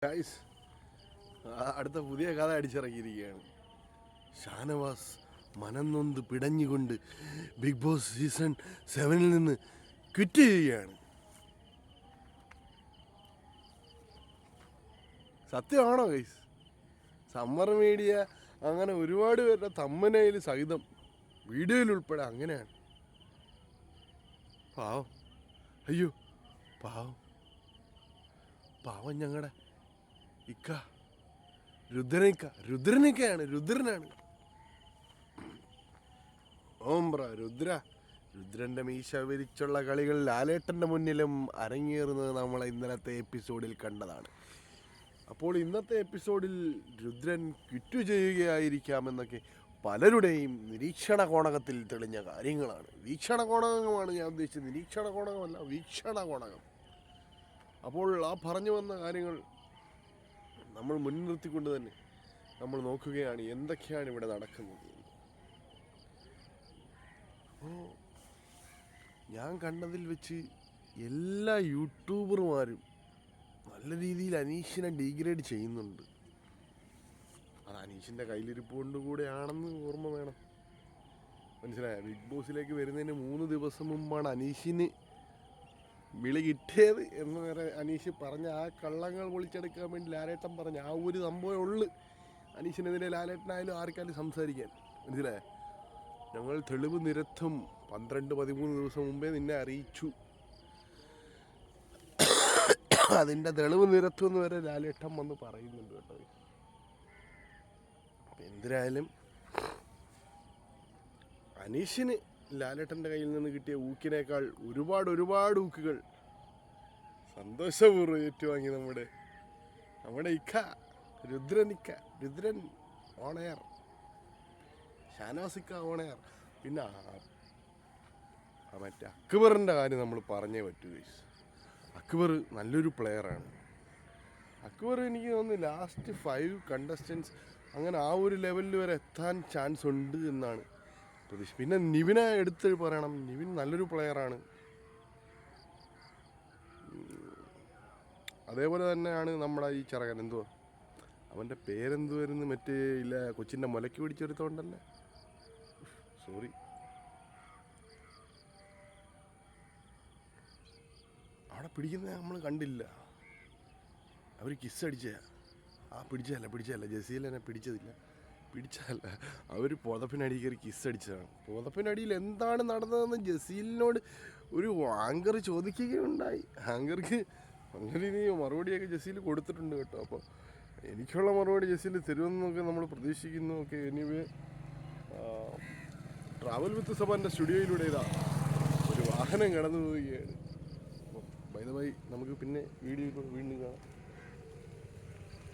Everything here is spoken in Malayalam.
ഗൈസ്, അടുത്ത പുതിയ കഥ അടിച്ചിറക്കിയിരിക്കുകയാണ്. ഷാനവാസ് മനം നൊന്ത് പിടഞ്ഞുകൊണ്ട് ബിഗ് ബോസ് സീസൺ 7 നിന്ന് ക്വിറ്റ് ചെയ്യുകയാണ്. സത്യമാണോ ഗൈസ്? സമ്മർ മീഡിയ അങ്ങനെ ഒരുപാട് പേരുടെ തമ്മനയിൽ സഹിതം വീഡിയോയിൽ ഉൾപ്പെടെ അങ്ങനെയാണ്. പാവം, അയ്യോ പാവം പാവം ഞങ്ങളുടെ ഇക്ക രുദ്രനാണ്. ഓംബ്ര രുദ്രന്റെ മീശ വിരിച്ചുള്ള കളികൾ ലാലേട്ടന്റെ മുന്നിലും അരങ്ങേറുന്നത് നമ്മളെ ഇന്നലത്തെ എപ്പിസോഡിൽ കണ്ടതാണ്. അപ്പോൾ ഇന്നത്തെ എപ്പിസോഡിൽ രുദ്രൻ ക്വിറ്റ് ചെയ്യുകയായിരിക്കാമെന്നൊക്കെ പലരുടെയും നിരീക്ഷണ കോണകത്തിൽ തെളിഞ്ഞ കാര്യങ്ങളാണ്. വീക്ഷണ കോണകമാണ് ഞാൻ ഉദ്ദേശിച്ചത്, നിരീക്ഷണ കോണകമല്ല, വീക്ഷണ കോണകം. അപ്പോൾ ആ പറഞ്ഞു വന്ന കാര്യങ്ങൾ നമ്മൾ മുൻനിർത്തിക്കൊണ്ട് തന്നെ നമ്മൾ നോക്കുകയാണ് എന്തൊക്കെയാണ് ഇവിടെ നടക്കുന്നത്. അപ്പോൾ ഞാൻ കണ്ടതിൽ വെച്ച് എല്ലാ യൂട്യൂബർമാരും നല്ല രീതിയിൽ അനീഷിനെ ഡീഗ്രേഡ് ചെയ്യുന്നുണ്ട്. അത് അനീഷിൻ്റെ കയ്യിലിരിപ്പ് കൊണ്ട് കൂടെയാണെന്ന് ഓർമ്മ വേണം. മനസ്സിലായ? ബിഗ് ബോസിലേക്ക് വരുന്നതിന് 3 ദിവസം മുമ്പാണ് അനീഷിന് വിളി കിട്ടിയത് എന്ന് വരെ അനീഷ് പറഞ്ഞ ആ കള്ളങ്ങൾ പൊളിച്ചെടുക്കാൻ വേണ്ടി ലാലേട്ടൻ പറഞ്ഞ ആ ഒരു സംഭവമേ ഉള്ളു. അനീഷിനെതിരെ ലാലേട്ടനായാലും ആർക്കായാലും സംസാരിക്കാൻ. മനസ്സിലായ? ഞങ്ങൾ തെളിവ് നിരത്തും, 12-13 ദിവസം മുമ്പേ നിന്നെ അറിയിച്ചു, അതിൻ്റെ തെളിവ് നിരത്തുമെന്ന് വരെ ലാലേട്ടൻ വന്ന് പറയുന്നുണ്ട് കേട്ടോ. എന്തിനായാലും അനീഷിന് ലാലേട്ടൻ്റെ കയ്യിൽ നിന്ന് കിട്ടിയ ഊക്കിനേക്കാൾ ഒരുപാട് ഊക്കുകൾ സന്തോഷപൂർവ്വം ഏറ്റുവാങ്ങി നമ്മുടെ ഇക്ക രുദ്രൻ ഓണയർ, ഷാനവാസിക്ക ഓണയർ. പിന്നെ മറ്റേ അക്ബറിൻ്റെ കാര്യം നമ്മൾ പറഞ്ഞേ പറ്റൂ. അക്ബർ നല്ലൊരു പ്ലെയറാണ്. അക്ബർ എനിക്ക് തോന്നുന്നു ലാസ്റ്റ് 5 കണ്ടസ്റ്റൻസ് അങ്ങനെ ആ ഒരു ലെവലിൽ വരെ എത്താൻ ചാൻസ് ഉണ്ട് എന്നാണ് പ്രതീക്ഷ. പിന്നെ നിവിനെ എടുത്ത് പറയണം, നിവിൻ നല്ലൊരു പ്ലെയറാണ്. അതേപോലെ തന്നെയാണ് നമ്മുടെ ഈ ചെറുക്കൻ, എന്തുവാ അവൻ്റെ പേരെന്തുവായിരുന്നു, മറ്റേ ഇല്ല കൊച്ചിൻ്റെ മുലയ്ക്ക് പിടിച്ചെടുത്തോണ്ടല്ലേ, സോറി, അവിടെ പിടിക്കുന്നത് നമ്മൾ കണ്ടില്ല. അവർ കിസ് അടിച്ച പിടിച്ചതല്ല ജസീലിനെ പിടിച്ചതല്ല, അവർ പുതപ്പിനടി കയറി കിസ് അടിച്ചതാണ്. പുതപ്പിനടിയിൽ എന്താണ് നടന്നതെന്ന് ജസീലിനോട് ഒരു ആങ്കർ ചോദിക്കുകയുണ്ടായി. ആങ്കർക്ക് നല്ല രീതിയിൽ മറുപടിയൊക്കെ ജസീൽ കൊടുത്തിട്ടുണ്ട് കേട്ടോ. അപ്പോൾ എനിക്കുള്ള മറുപടി ജസീൽ തരുമെന്നൊക്കെ നമ്മൾ പ്രതീക്ഷിക്കുന്നു. ഓക്കെ, എനിവേ ട്രാവൽ വിത്ത് സബാൻ്റെ സ്റ്റുഡിയോയിലൂടെ ഒരു വാഹനം കടന്നു പോവുകയാണ്. ബൈ ദ ബൈ, നമുക്ക് പിന്നെ വീഡിയോ വീണ്ടും കാണാം.